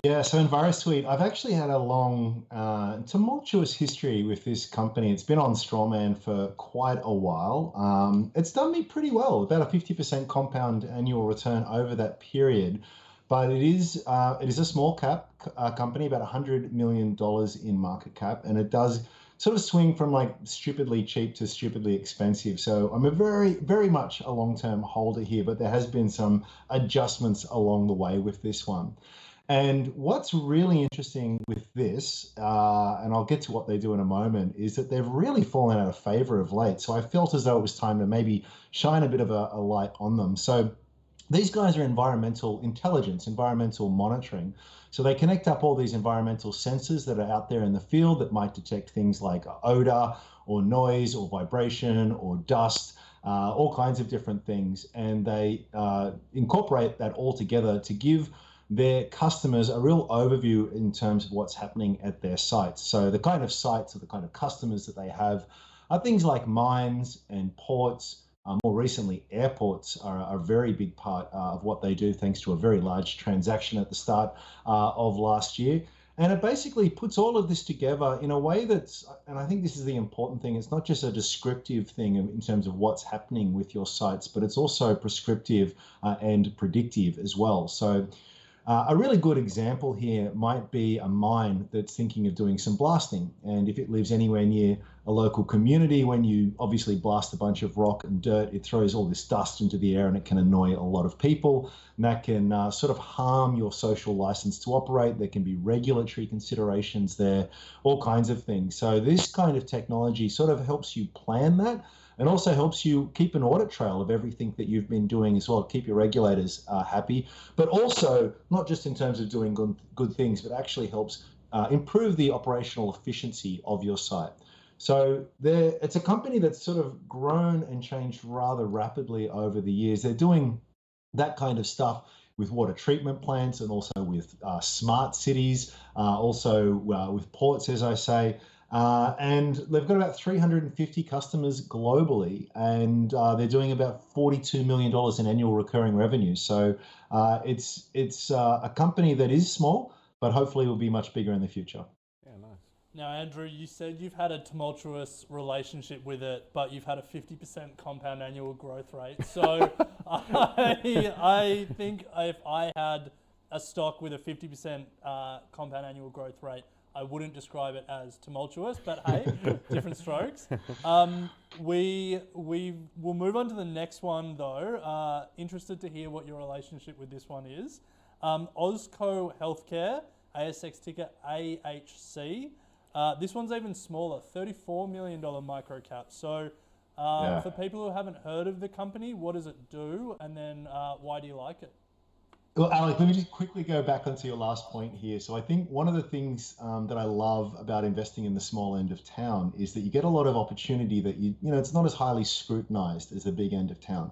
Yeah, so EnviroSuite, I've actually had a long, tumultuous history with this company. It's been on Strawman for quite a while. It's done me pretty well, about a 50% compound annual return over that period. But it is a small cap company, about $100 million in market cap, and it does sort of swing from like stupidly cheap to stupidly expensive. So I'm a very much a long-term holder here, but there has been some adjustments along the way with this one. And what's really interesting with this, and I'll get to what they do in a moment, is that they've really fallen out of favor of late. So I felt as though it was time to maybe shine a bit of a light on them. So these guys are environmental intelligence, environmental monitoring. So they connect up all these environmental sensors that are out there in the field that might detect things like odor or noise or vibration or dust, all kinds of different things. And they incorporate that all together to give their customers a real overview in terms of what's happening at their sites. So the kind of sites or the kind of customers that they have are things like mines and ports. More recently, airports are a very big part of what they do, thanks to a very large transaction at the start of last year. And it basically puts all of this together in a way that's, and I think this is the important thing, it's not just a descriptive thing in terms of what's happening with your sites, but it's also prescriptive and predictive as well. So a really good example here might be a mine that's thinking of doing some blasting. And if it lives anywhere near a local community, when you obviously blast a bunch of rock and dirt, it throws all this dust into the air and it can annoy a lot of people. And that can sort of harm your social license to operate. There can be regulatory considerations there, all kinds of things. So this kind of technology sort of helps you plan that and also helps you keep an audit trail of everything that you've been doing as well, keep your regulators happy, but also not just in terms of doing good things, but actually helps improve the operational efficiency of your site. So it's a company that's sort of grown and changed rather rapidly over the years. They're doing that kind of stuff with water treatment plants and also with smart cities, also with ports, as I say. And they've got about 350 customers globally, and they're doing about $42 million in annual recurring revenue. So it's a company that is small, but hopefully will be much bigger in the future. Yeah, nice. Now, Andrew, you said you've had a tumultuous relationship with it, but you've had a 50% compound annual growth rate. So I think if I had a stock with a 50% compound annual growth rate, I wouldn't describe it as tumultuous, but hey, different strokes. We will move on to the next one though. Interested to hear what your relationship with this one is. Osco Healthcare, ASX ticker AHC. This one's even smaller, $34 million micro cap. So for people who haven't heard of the company, what does it do? And then why do you like it? Well, Alec, let me just quickly go back onto your last point here. So I think one of the things that I love about investing in the small end of town is that you get a lot of opportunity that it's not as highly scrutinized as the big end of town.